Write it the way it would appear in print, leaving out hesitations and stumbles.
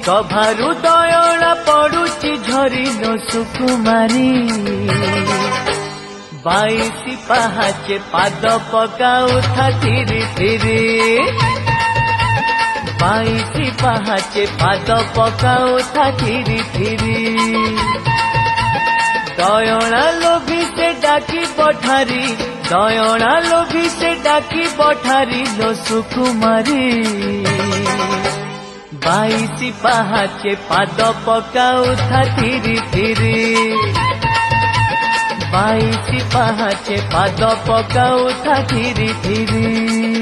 सभारू दयणा पड़ुची झरी लो सुकुमारी 22 पहाचे पाद पकाऊ था धीरे धीरे 22 पहाचे पाद पकाऊ था धीरे धीरे दयणा लोभी से डाकी पठारी दयणा लोभी से डाकी पठारी लो सुकुमारी 22 पहाचे पाद पकाऊ था धीरे धीरे 22 पहाचे पाद पकाऊ था धीरे धीरे